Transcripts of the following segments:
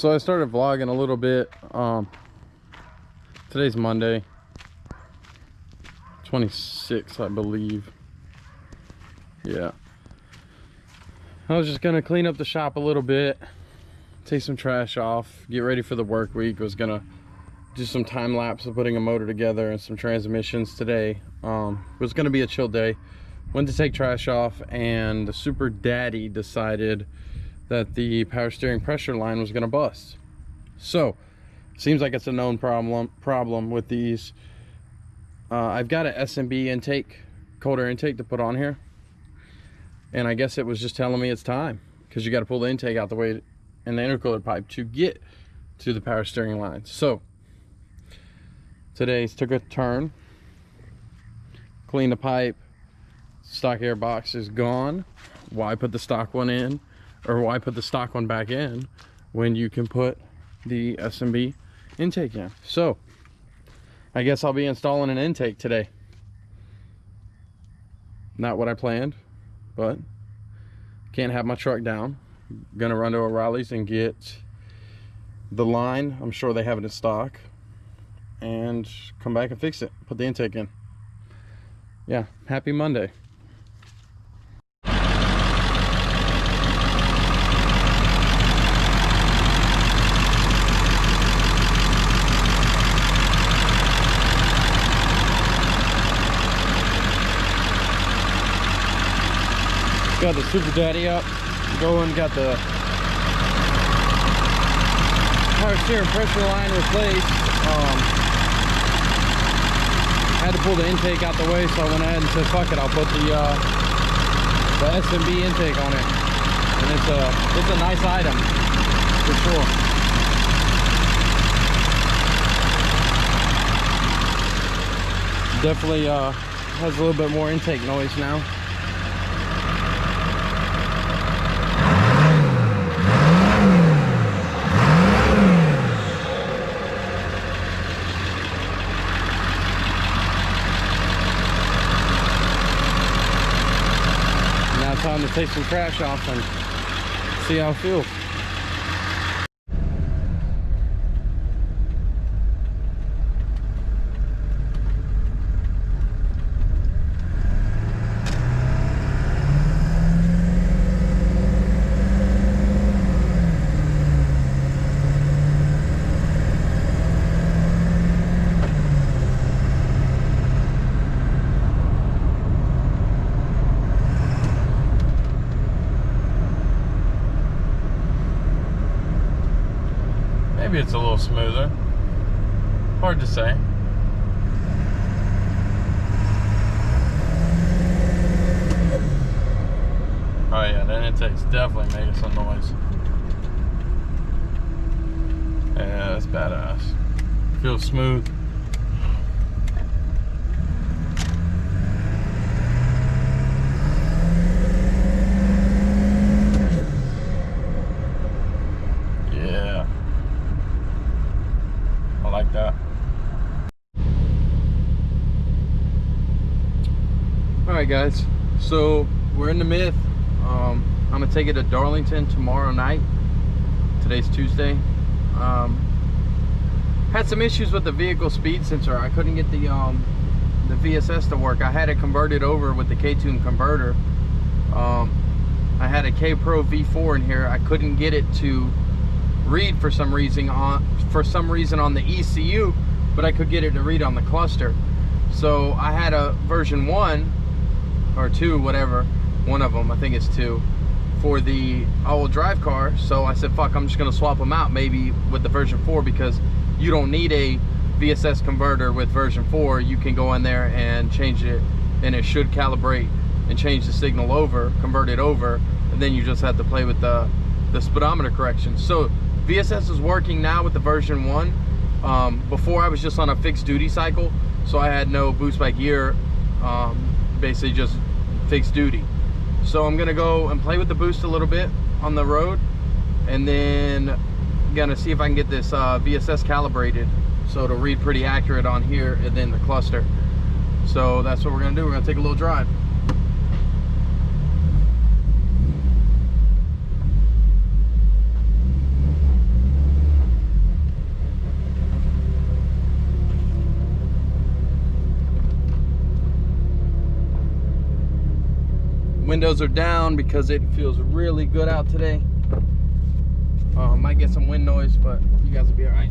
So I started vlogging a little bit. Today's Monday, 26th, I believe. Yeah. I was just gonna clean up the shop a little bit, take some trash off, get ready for the work week. I was gonna do some time lapse of putting a motor together and some transmissions today. It was gonna be a chill day. Went to take trash off, and the Super Daddy decided that the power steering pressure line was gonna bust. So seems like it's a known problem with these. I've got an SMB intake, cold air intake, to put on here, and I guess it was just telling me it's time, because you got to pull the intake out the way and the intercooler pipe to get to the power steering line. So today's took a turn, clean the pipe. Stock air box is gone. Why put the stock one in, or why put the stock one back in when you can put the SMB intake in? So I guess I'll be installing an intake today. Not what I planned, but can't have my truck down. Gonna run to O'Reilly's and get the line. I'm sure they have it in stock, and come back and fix it, put the intake in. Yeah, happy Monday. Got the Super Daddy up, going, got the power steering pressure line replaced. Had to pull the intake out the way, so I went ahead and said, fuck it, I'll put the SMB intake on it. And it's a nice item, for sure. Definitely has a little bit more intake noise now. Time to take some trash off and see how it feels. Maybe it's a little smoother. Hard to say. Oh yeah, that intake's definitely making some noise. Yeah, that's badass. Feels smooth. Like that. All right, guys, so we're in the Myth. I'm gonna take it to Darlington tomorrow night. Today's Tuesday. Had some issues with the vehicle speed sensor. I couldn't get the VSS to work. I had it converted over with the K-Tune converter. I had a K-Pro V4 in here. I couldn't get it to read for some reason on the ECU, but I could get it to read on the cluster. So I had a version 1 or 2, whatever, one of them, I think it's 2, for the all-wheel drive car. So I said, fuck, I'm just gonna swap them out maybe with the version 4, because you don't need a VSS converter with version 4. You can go in there and change it, and it should calibrate and change the signal over, convert it over, and then you just have to play with the speedometer correction. So VSS is working now with the version 1. Before I was just on a fixed duty cycle, so I had no boost by gear, basically just fixed duty. So I'm gonna go and play with the boost a little bit on the road, and then gonna see if I can get this VSS calibrated so it'll read pretty accurate on here and then the cluster. So that's what we're gonna do. We're gonna take a little drive. Windows are down because it feels really good out today. Might get some wind noise, but you guys will be all right.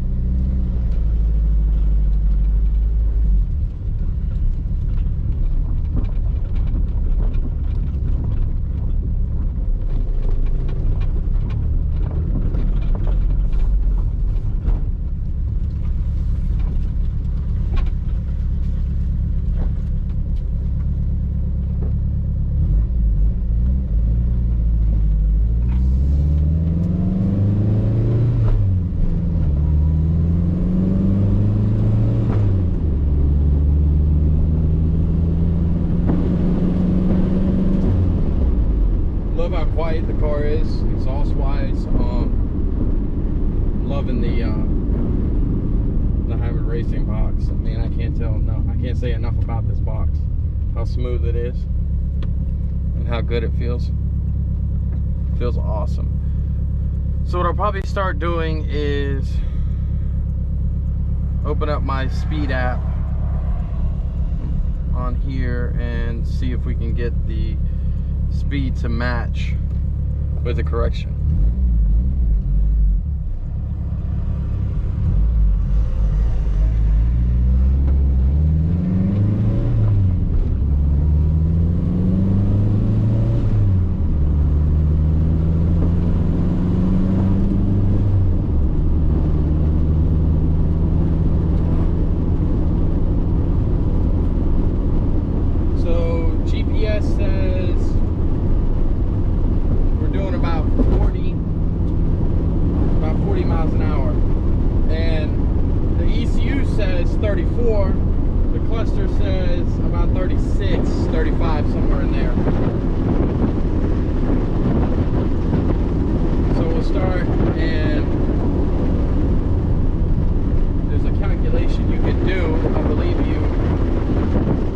Love how quiet the car is, exhaust wise. Loving the Hybrid Racing box. Man, I can't say enough about this box. How smooth it is and how good it feels. It feels awesome. So what I'll probably start doing is open up my speed app on here and see if we can get the speed to match with the correction. So GPS says we're doing about 40 miles an hour, and the ECU says 34. The cluster says about 36, 35, somewhere in there. So we'll start, and there's a calculation you can do. I believe you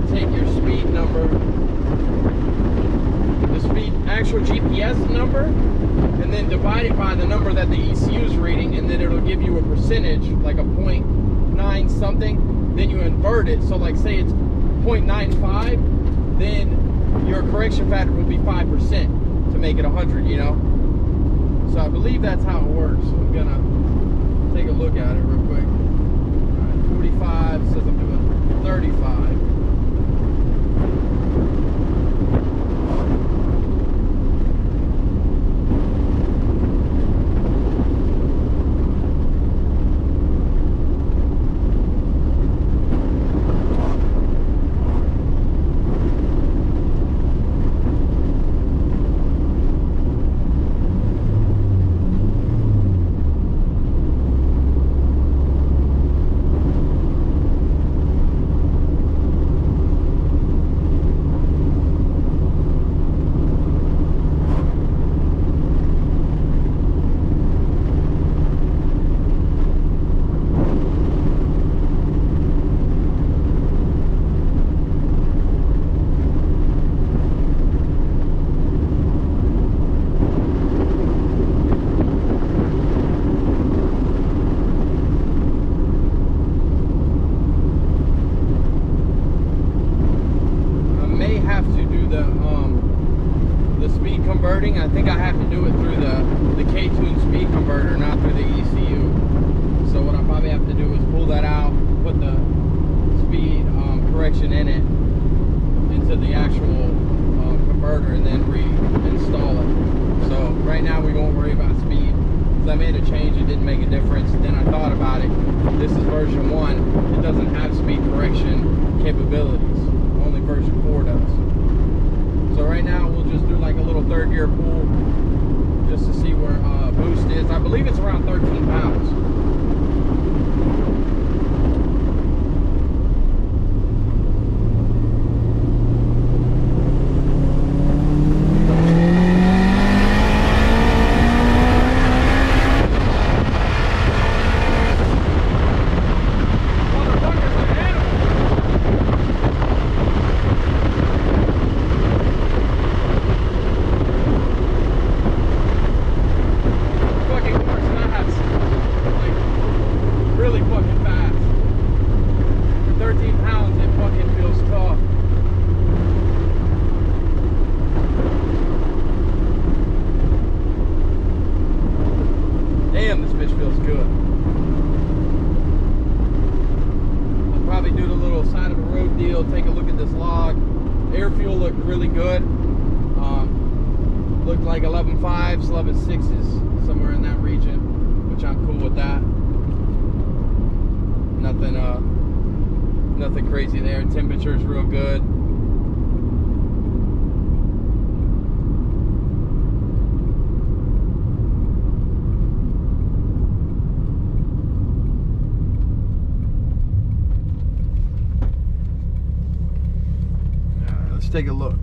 take your speed number, the speed actual GPS number, and then divide it by the number that the ECU is reading, and then it'll give you a percentage, like a 0.9 something. Then you invert it, so like say it's 0.95, then your correction factor will be 5% to make it 100, you know. So I believe that's how it works. So I'm gonna take a look at it real quick. All right, 45 says I'm doing 35. Converting, I think I have to do it through the K-Tune speed converter, not through the ECU. So what I probably have to do is pull that out, put the speed correction in it, into the actual converter, and then reinstall it. So right now we won't worry about speed, because I made a change, it didn't make a difference. Then I thought about it, this is version 1, it doesn't have speed correction capabilities, only version 4 does. So right now we'll just do like a little third gear pull just to see where boost is. I believe it's around 13 pounds. deal. Take a look at this log. Air fuel looked really good. Looked like 11.5s, 11.6s, somewhere in that region, which I'm cool with that. Nothing crazy there. Temperature's real good. Let's take a look.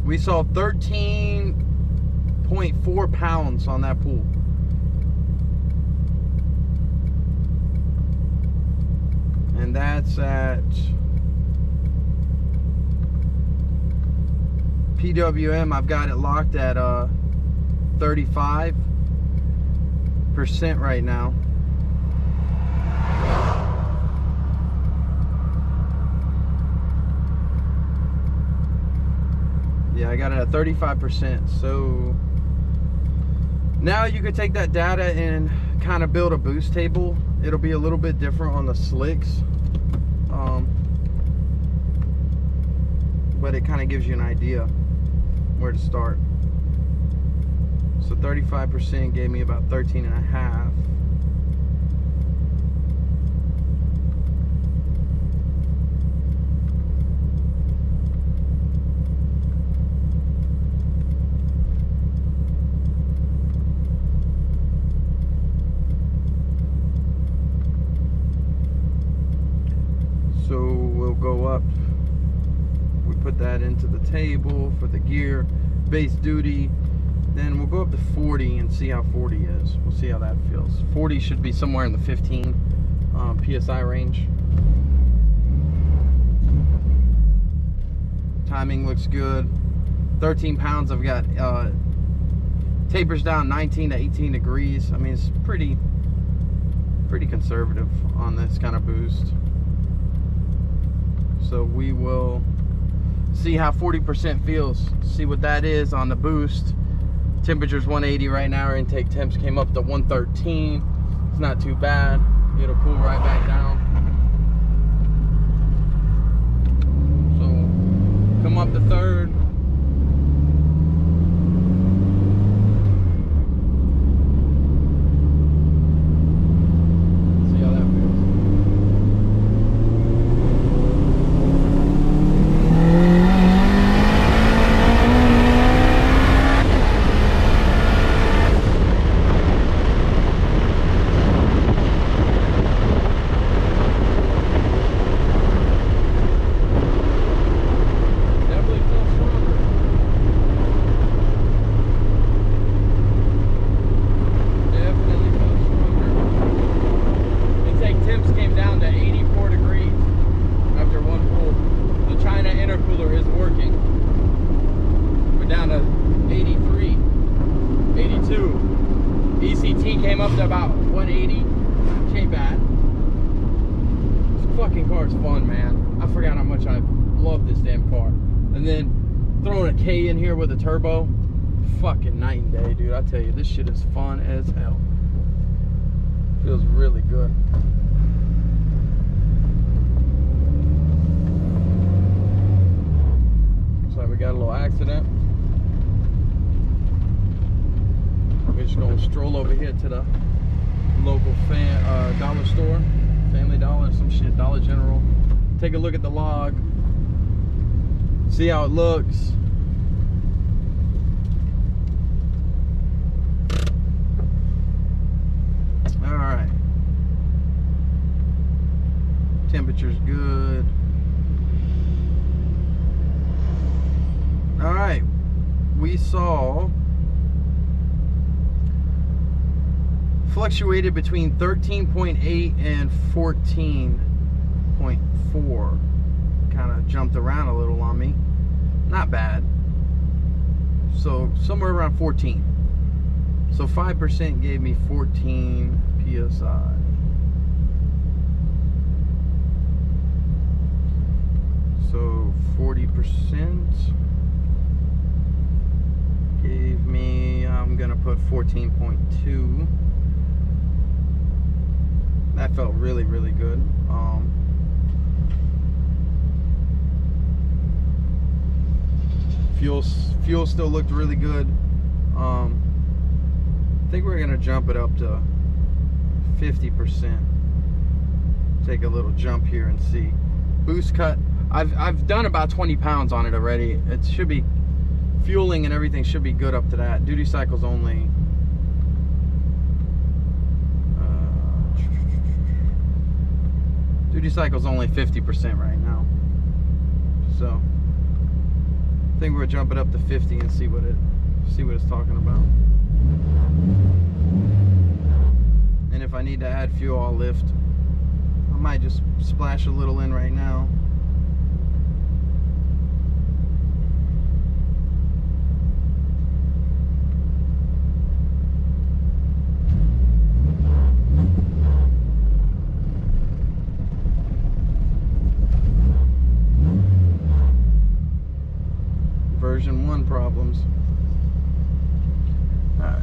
We saw 13.4 pounds on that pool. And that's at PWM. I've got it locked at 35% right now. Yeah, I got it at 35%. So now you could take that data and kind of build a boost table. It'll be a little bit different on the slicks, but it kind of gives you an idea where to start. So 35% gave me about 13.5. So we'll go up, we put that into the table for the gear, base duty, then we'll go up to 40 and see how 40 is. We'll see how that feels. 40 should be somewhere in the 15 PSI range. Timing looks good. 13 pounds, I've got tapers down 19 to 18 degrees. I mean, it's pretty conservative on this kind of boost. So we will see how 40% feels, see what that is on the boost. Temperature's 180 right now. Our intake temps came up to 113. It's not too bad. It'll cool right back down. So come up to third. Came up to about 180. Ain't bad. This fucking car is fun, man. I forgot how much I love this damn car. And then throwing a K in here with a turbo, fucking night and day, dude. I tell you, this shit is fun as hell. Feels really good. Looks like we got a little accident. We're just gonna stroll over here to the local dollar store, Family Dollar, some shit, Dollar General. Take a look at the log, see how it looks. All right, temperature's good. All right, we saw fluctuated between 13.8 and 14.4. Kind of jumped around a little on me. Not bad. So somewhere around 14. So 5% gave me 14 PSI. So 40% gave me put 14.2. That felt really, really good. Fuel still looked really good. I think we're gonna jump it up to 50%. Take a little jump here and see. Boost cut. I've done about 20 pounds on it already. It should be, fueling and everything should be good up to that. Duty cycle's only duty cycle's only 50% right now. So I think we'll jump it up to 50 and see what it's talking about. And if I need to add fuel, I'll lift. I might just splash a little in right now. Version 1 problems. Alright.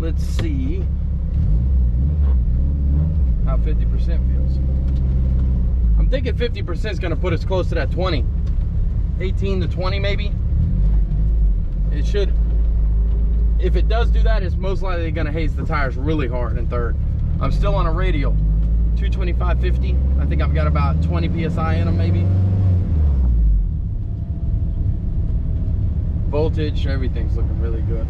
Let's see how 50% feels. I'm thinking 50% is going to put us close to that 20. 18 to 20 maybe. It should. If it does do that, it's most likely going to haze the tires really hard in third. I'm still on a radial. 225/50. I think I've got about 20 PSI in them maybe. Voltage, everything's looking really good.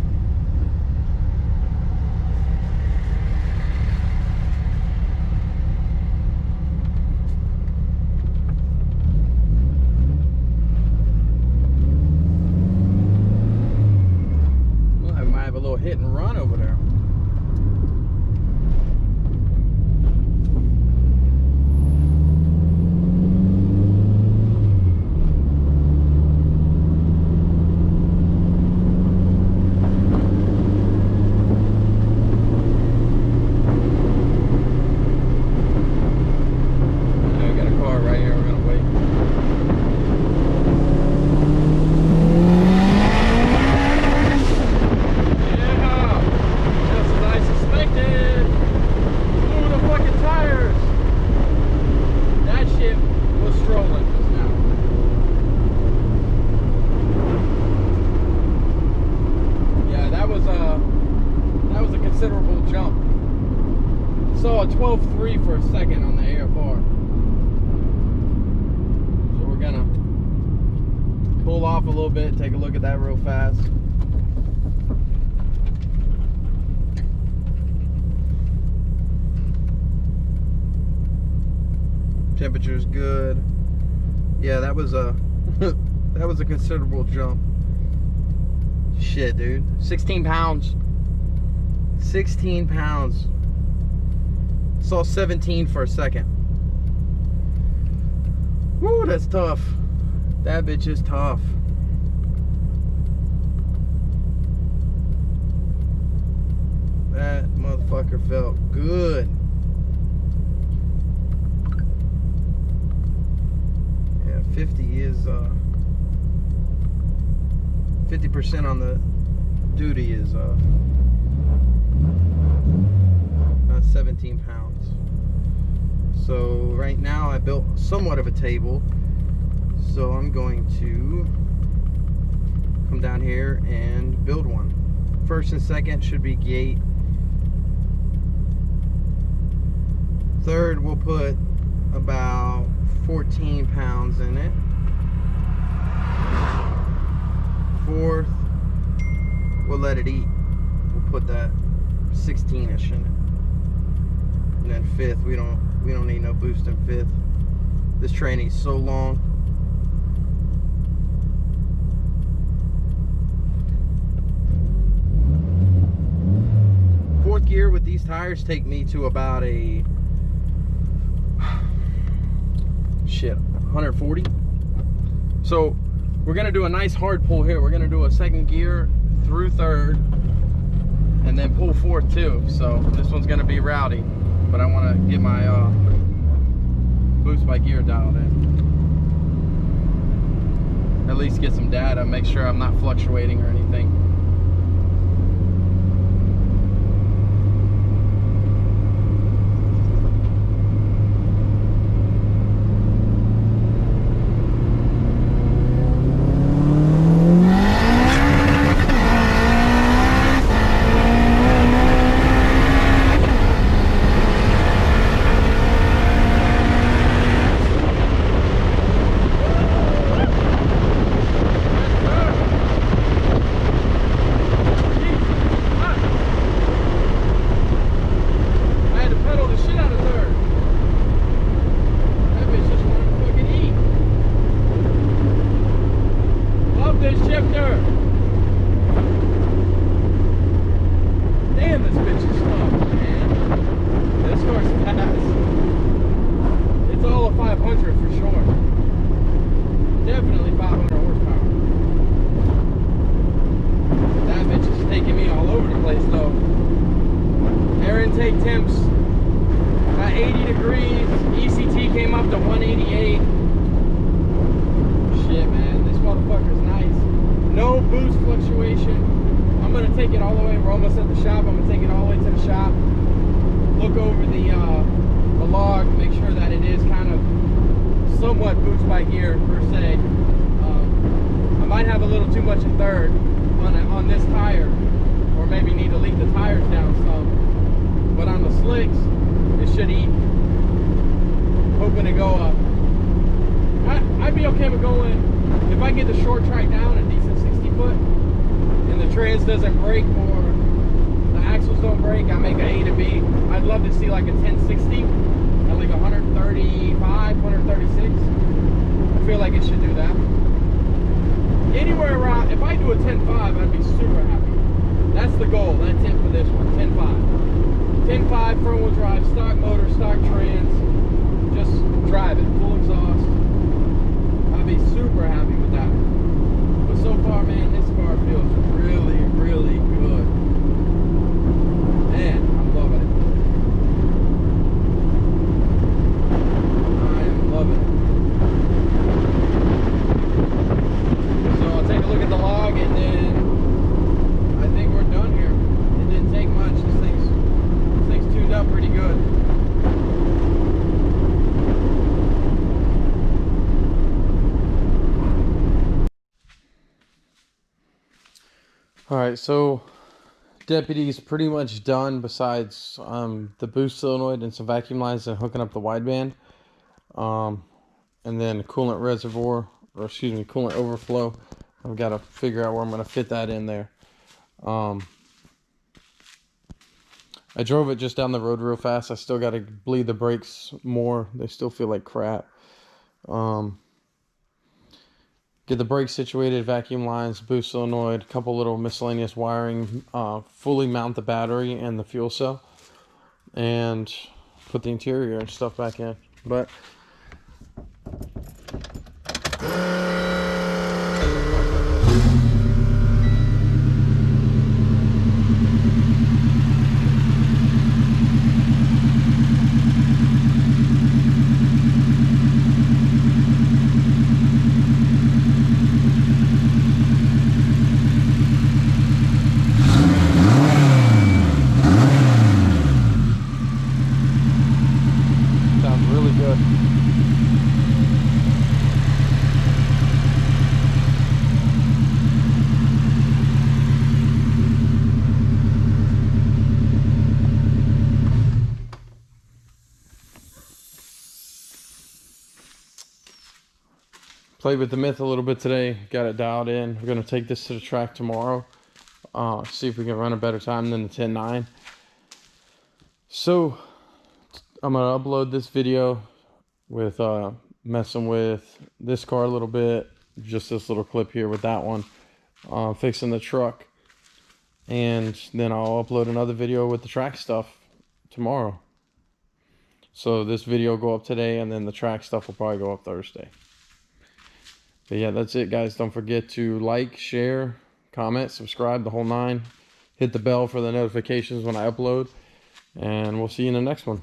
Well, I might have a little hit and run over there. Saw a 12.3 for a second on the AFR. So we're gonna pull off a little bit, take a look at that real fast. Temperature's good. Yeah, that was a that was a considerable jump. Shit, dude. 16 pounds. 16 pounds. Saw 17 for a second. Woo, that's tough. That bitch is tough. That motherfucker felt good. Yeah, 50 is 50% on the duty is 17 pounds. So right now I built somewhat of a table, so I'm going to come down here and build one. First and second should be gate. Third, we'll put about 14 pounds in it. Fourth, we'll let it eat. We'll put that 16-ish in it. And then fifth, we don't need no boost in fifth. This training's so long. Fourth gear with these tires take me to about a 140. So we're gonna do a nice hard pull here. We're gonna do a second gear through third and then pull fourth too. So this one's gonna be rowdy. But I want to get my boost by gear dialed in. at least get some data, make sure I'm not fluctuating or anything. Intake temps at 80 degrees. ECT came up to 188. Shit, man, this motherfucker's nice. No boost fluctuation. I'm gonna take it all the way. We're almost at the shop. I'm gonna take it all the way to the shop. Look over the log, make sure that it is kind of somewhat boost by gear per se. I might have a little too much in third on this tire, or maybe need to leave the tires down some. But on the slicks, it should eat. Hoping to go up. I'd be okay with going, if I get the short track down, a decent 60 foot, and the trans doesn't break or the axles don't break, I make an A to B. I'd love to see like a 1060 at like 135, 136. I feel like it should do that. Anywhere around, if I do a 10.5, I'd be super happy. That's the goal. That's it for this one, 10.5. 10.5 front wheel drive, stock motor, stock trans, just drive it, full exhaust. I'd be super happy with that. But so far, man, this car feels really, really good. Man, I'm loving it. I am loving it. So I'll take a look at the log, and then I think we're done here. It didn't take much. This thing's tuned up pretty good. All right, so deputy's pretty much done, besides the boost solenoid and some vacuum lines and hooking up the wideband, and then coolant reservoir, or excuse me, coolant overflow. I've got to figure out where I'm going to fit that in there. I drove it just down the road real fast. I still got to bleed the brakes more. They still feel like crap. Get the brakes situated, vacuum lines, boost solenoid, a couple little miscellaneous wiring, fully mount the battery and the fuel cell, and put the interior and stuff back in. But played with the Myth a little bit today, got it dialed in. We're going to take this to the track tomorrow, see if we can run a better time than the 10.9. So I'm going to upload this video with messing with this car a little bit, just this little clip here with that one, fixing the truck, and then I'll upload another video with the track stuff tomorrow. So this video will go up today, and then the track stuff will probably go up Thursday. But yeah, that's it, guys. Don't forget to like, share, comment, subscribe, the whole nine. Hit the bell for the notifications when I upload. And we'll see you in the next one.